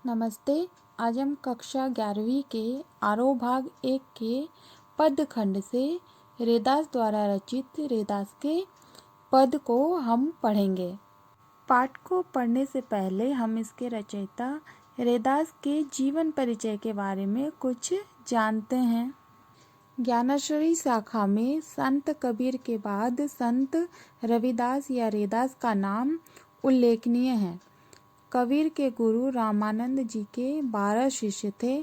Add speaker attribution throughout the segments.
Speaker 1: नमस्ते। आज हम कक्षा 11वीं के आरोह भाग 1 के पद खंड से रैदास द्वारा रचित रैदास के पद को हम पढ़ेंगे। पाठ को पढ़ने से पहले हम इसके रचयिता रैदास के जीवन परिचय के बारे में कुछ जानते हैं। ज्ञानेश्वरी शाखा में संत कबीर के बाद संत रविदास या रैदास का नाम उल्लेखनीय है। कबीर के गुरु रामानंद जी के 12 शिष्य थे।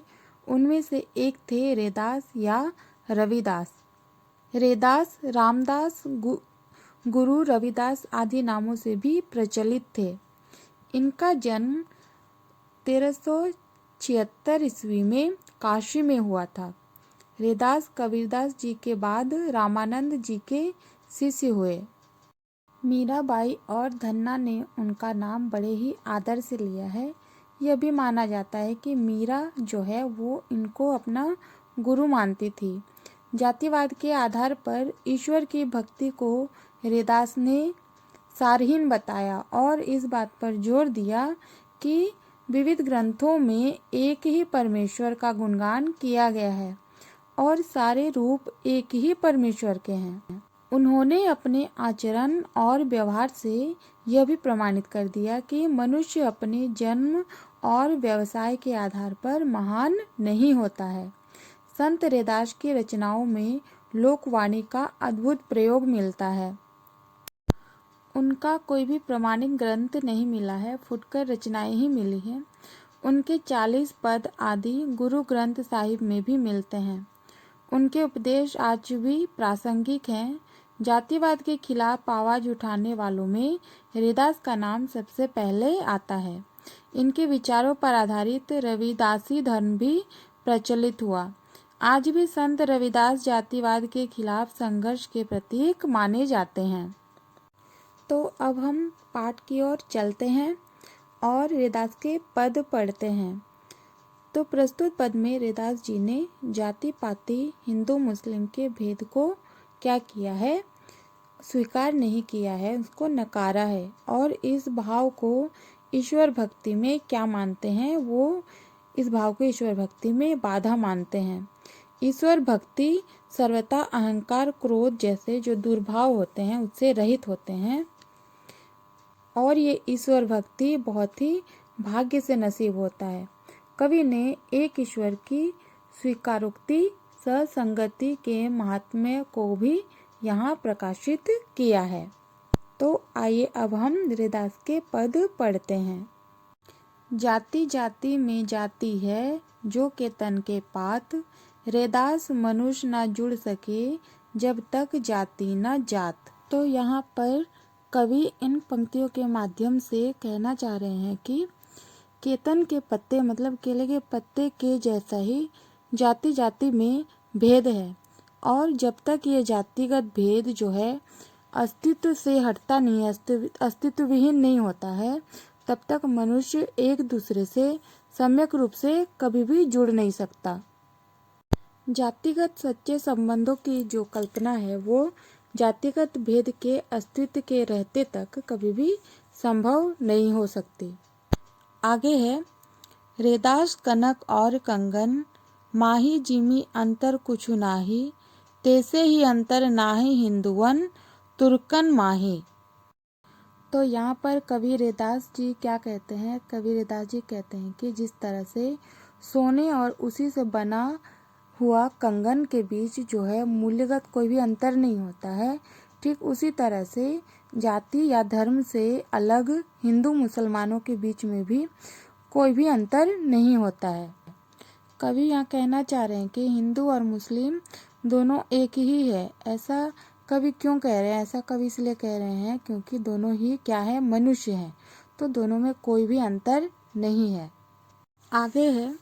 Speaker 1: उनमें से एक थे रैदास या रविदास। रैदास रामदास, गुरु रविदास आदि नामों से भी प्रचलित थे। इनका जन्म 1376 ईस्वी में काशी में हुआ था। रैदास कबीरदास जी के बाद रामानंद जी के शिष्य हुए। मीराबाई और धन्ना ने उनका नाम बड़े ही आदर से लिया है। यह भी माना जाता है कि मीरा जो है वो इनको अपना गुरु मानती थी। जातिवाद के आधार पर ईश्वर की भक्ति को रैदास ने सारहीन बताया और इस बात पर जोर दिया कि विविध ग्रंथों में एक ही परमेश्वर का गुणगान किया गया है और सारे रूप एक ही परमेश्वर के हैं। उन्होंने अपने आचरण और व्यवहार से यह भी प्रमाणित कर दिया कि मनुष्य अपने जन्म और व्यवसाय के आधार पर महान नहीं होता है। संत रैदास की रचनाओं में लोकवाणी का अद्भुत प्रयोग मिलता है। उनका कोई भी प्रमाणिक ग्रंथ नहीं मिला है, फुटकर रचनाएं ही मिली हैं। उनके 40 पद आदि गुरु ग्रंथ साहिब में भी मिलते हैं। उनके उपदेश आज भी प्रासंगिक हैं। जातिवाद के खिलाफ आवाज उठाने वालों में रैदास का नाम सबसे पहले आता है। इनके विचारों पर आधारित रविदासी धर्म भी प्रचलित हुआ। आज भी संत रविदास जातिवाद के खिलाफ संघर्ष के प्रतीक माने जाते हैं। तो अब हम पाठ की ओर चलते हैं और रैदास के पद पढ़ते हैं। तो प्रस्तुत पद में रैदास जी ने जाति पाति हिंदू मुस्लिम के भेद को क्या किया है, स्वीकार नहीं किया है, उसको नकारा है और इस भाव को ईश्वर भक्ति में क्या मानते हैं, वो इस भाव को ईश्वर भक्ति में बाधा मानते हैं। ईश्वर भक्ति सर्वथा अहंकार क्रोध जैसे जो दुर्भाव होते हैं उससे रहित होते हैं और ये ईश्वर भक्ति बहुत ही भाग्य से नसीब होता है। कवि ने एक ईश्वर की स्वीकारोक्ति ससंगति के महात्म्य को भी यहाँ प्रकाशित किया है। तो आइए अब हम रैदास के पद पढ़ते हैं। जाति जाति में जाति है जो के तन के पात, रैदास मनुष्य न जुड़ सके जब तक जाति न जात। तो यहाँ पर कवि इन पंक्तियों के माध्यम से कहना चाह रहे हैं कि केतन के पत्ते मतलब केले के पत्ते के जैसा ही जाति जाति में भेद है और जब तक ये जातिगत भेद जो है अस्तित्व से हटता नहीं है, अस्तित्व विहीन नहीं होता है, तब तक मनुष्य एक दूसरे से सम्यक रूप से कभी भी जुड़ नहीं सकता। जातिगत सच्चे संबंधों की जो कल्पना है वो जातिगत भेद के अस्तित्व के रहते तक कभी भी संभव नहीं हो सकती। आगे है रैदास कनक और कंगन, माही जिमी अंतर कुछु नाही, तैसे ही अंतर नाही हिंदुवन तुर्कन माही। तो यहाँ पर कवि रैदास जी क्या कहते हैं, कवि रैदास जी कहते हैं कि जिस तरह से सोने और उसी से बना हुआ कंगन के बीच जो है मूल्यगत कोई भी अंतर नहीं होता है, ठीक उसी तरह से जाति या धर्म से अलग हिंदू मुसलमानों के बीच में भी कोई भी अंतर नहीं होता है। कवि यहाँ कहना चाह रहे हैं कि हिंदू और मुस्लिम दोनों एक ही है। ऐसा कवि क्यों कह रहे हैं, ऐसा कवि इसलिए कह रहे हैं क्योंकि दोनों ही क्या है, मनुष्य हैं, तो दोनों में कोई भी अंतर नहीं है। आगे है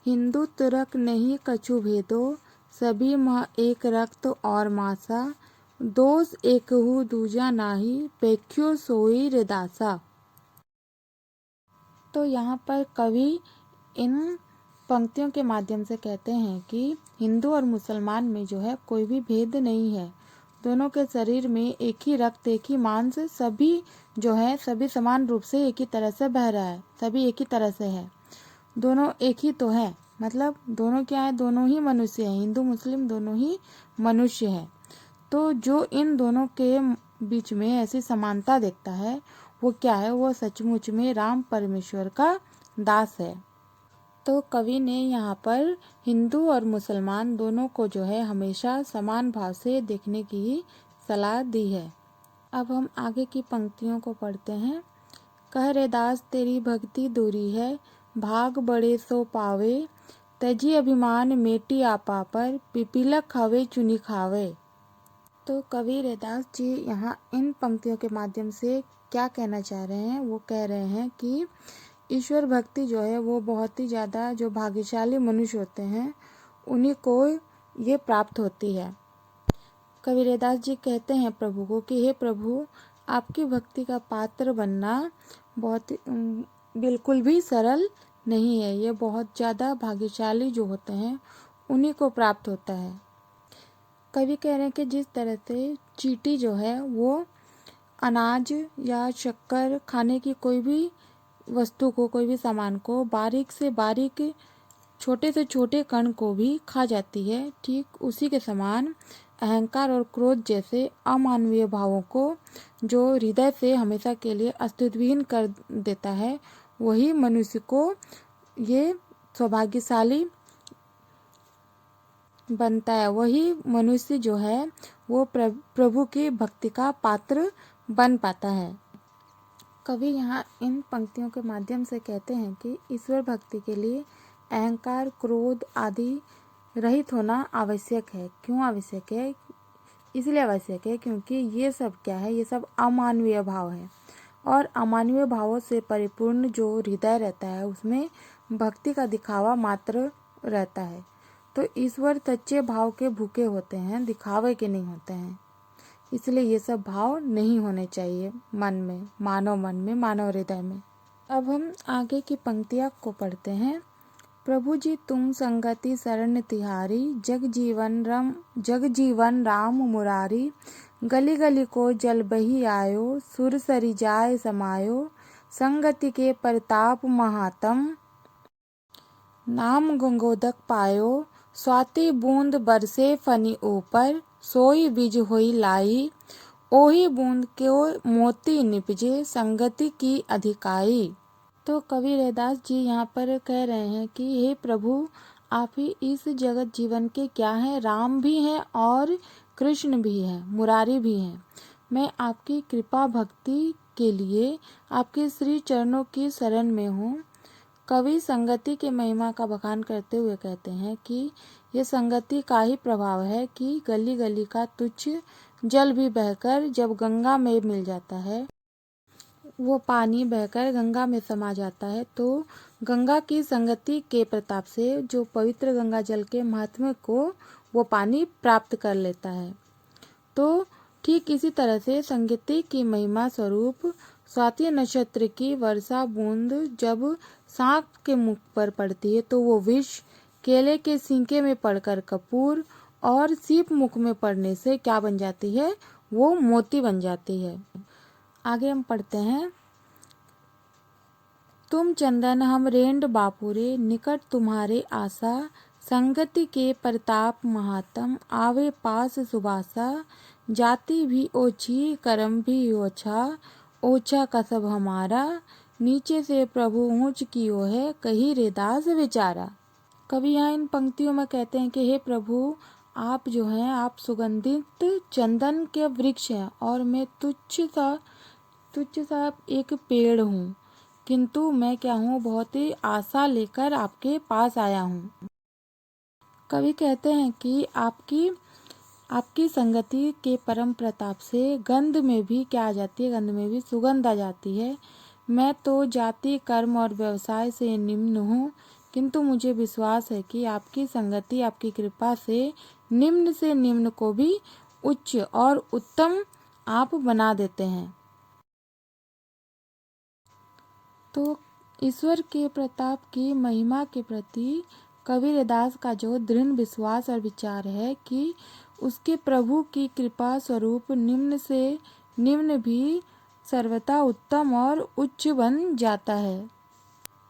Speaker 1: हिंदू तुर्क नहीं कछु भेदो, सभी मह एक रक्त और मासा, दोष एकहु दूजा नाही, पेख्यो सोई रैदासा। तो यहाँ पर कवि इन पंक्तियों के माध्यम से कहते हैं कि हिंदू और मुसलमान में जो है कोई भी भेद नहीं है। दोनों के शरीर में एक ही रक्त, एक ही मांस, सभी जो है सभी समान रूप से एक ही तरह से बह रहा है, सभी एक ही तरह से है। दोनों एक ही तो है, मतलब दोनों क्या है, दोनों ही मनुष्य हैं, हिंदू मुस्लिम दोनों ही मनुष्य हैं। तो जो इन दोनों के बीच में ऐसी समानता देखता है वो क्या है, वो सचमुच में राम परमेश्वर का दास है। तो कवि ने यहाँ पर हिंदू और मुसलमान दोनों को जो है हमेशा समान भाव से देखने की सलाह दी है। अब हम आगे की पंक्तियों को पढ़ते हैं। कह रे दास तेरी भक्ति दूरी है, भाग बड़े सो पावे, तजी अभिमान मेटी आपा पर, पिपीलक खावे चुनी खावे। तो कवि रैदास जी यहाँ इन पंक्तियों के माध्यम से क्या कहना चाह रहे हैं, वो कह रहे हैं कि ईश्वर भक्ति जो है वो बहुत ही ज़्यादा जो भाग्यशाली मनुष्य होते हैं उन्हीं को ये प्राप्त होती है। कवि रैदास जी कहते हैं प्रभु को कि हे प्रभु, आपकी भक्ति का पात्र बनना बहुत बिल्कुल भी सरल नहीं है, ये बहुत ज़्यादा भाग्यशाली जो होते हैं उन्हीं को प्राप्त होता है। कवि कह रहे हैं कि जिस तरह से चींटी जो है वो अनाज या शक्कर खाने की कोई भी वस्तु को, कोई भी सामान को बारीक से बारीक, छोटे से छोटे कण को भी खा जाती है, ठीक उसी के समान अहंकार और क्रोध जैसे अमानवीय भावों को जो हृदय से हमेशा के लिए अस्तित्वहीन कर देता है, वही मनुष्य को ये सौभाग्यशाली बनता है। वही मनुष्य जो है वो प्रभु की भक्ति का पात्र बन पाता है। कवि यहाँ इन पंक्तियों के माध्यम से कहते हैं कि ईश्वर भक्ति के लिए अहंकार, क्रोध आदि रहित होना आवश्यक है। क्यों आवश्यक है? इसलिए आवश्यक है क्योंकि ये सब क्या है, ये सब अमानवीय भाव है, और अमानवीय भावों से परिपूर्ण जो हृदय रहता है उसमें भक्ति का दिखावा मात्र रहता है। तो ईश्वर सच्चे भाव के भूखे होते हैं, दिखावे के नहीं होते हैं। इसलिए ये सब भाव नहीं होने चाहिए मन में, मानव हृदय में। अब हम आगे की पंक्तियाँ को पढ़ते हैं। प्रभु जी तुम संगति शरण तिहारी, जग जीवन राम मुरारी, गली गली को जल बही आयो, सुर सरी जाय समायो, संगति के परताप महातम, नाम गंगोदक पायो, स्वाति बूंद बरसे फनी ऊपर, सोई बीज होई लाई, ओही बूंद को मोती निपजे, संगति की अधिकाई। तो कवि रैदास जी यहाँ पर कह रहे हैं कि हे प्रभु, आप ही इस जगत जीवन के क्या हैं, राम भी हैं और कृष्ण भी हैं, मुरारी भी हैं। मैं आपकी कृपा भक्ति के लिए आपके श्री चरणों की शरण में हूँ। कवि संगति के महिमा का बखान करते हुए कहते हैं कि ये संगति का ही प्रभाव है कि गली गली का तुच्छ जल भी बहकर जब गंगा में मिल जाता है, वो पानी बहकर गंगा में समा जाता है, तो गंगा की संगति के प्रताप से जो पवित्र गंगा जल के महात्म्य को वो पानी प्राप्त कर लेता है। तो ठीक इसी तरह से संगति की महिमा स्वरूप स्वाति नक्षत्र की वर्षा बूंद जब सांप के मुख पर पड़ती है तो वो विष, केले के सींके में पड़कर कपूर, और सीप मुख में पड़ने से क्या बन जाती है, वो मोती बन जाती है। आगे हम पढ़ते हैं। तुम चंदन हम रेंड बापुरे, निकट तुम्हारे आशा, संगति के प्रताप महात्म, आवे पास सुबासा, जाति भी ओछी कर्म भी ओछा, ओछा कसब हमारा, नीचे से प्रभु ऊंच कियो है, कही रे दास बेचारा। कवि यहाँ इन पंक्तियों में कहते हैं कि हे प्रभु, आप जो हैं आप सुगंधित चंदन के वृक्ष हैं और मैं तुच्छ सा एक पेड़ हूँ, किंतु मैं क्या हूँ, बहुत ही आशा लेकर आपके पास आया हूँ। कवि कहते हैं कि आपकी संगति के परम प्रताप से गंध में भी क्या आ जाती है, गंध में भी सुगंध आ जाती है। मैं तो जाति कर्म और व्यवसाय से निम्न हूँ, किंतु मुझे विश्वास है कि आपकी संगति, आपकी कृपा से निम्न को भी उच्च और उत्तम आप बना देते हैं। तो ईश्वर के प्रताप की महिमा के प्रति कवि रैदास का जो दृढ़ विश्वास और विचार है कि उसके प्रभु की कृपा स्वरूप निम्न से निम्न भी सर्वथा उत्तम और उच्च बन जाता है।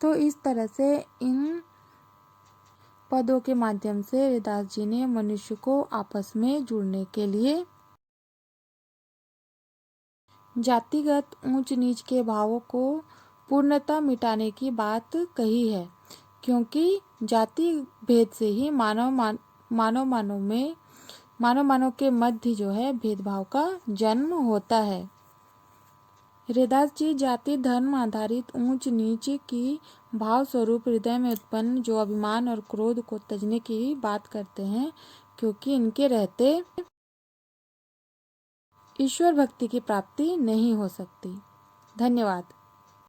Speaker 1: तो इस तरह से इन पदों के माध्यम से रैदास जी ने मनुष्य को आपस में जुड़ने के लिए जातिगत ऊंच नीच के भावों को पूर्णतः मिटाने की बात कही है, क्योंकि जाति भेद से ही मानव के मध्य जो है भेदभाव का जन्म होता है। रैदास जी जाति धर्म आधारित ऊंच नीच की भाव स्वरूप हृदय में उत्पन्न जो अभिमान और क्रोध को तजने की बात करते हैं, क्योंकि इनके रहते ईश्वर भक्ति की प्राप्ति नहीं हो सकती। धन्यवाद।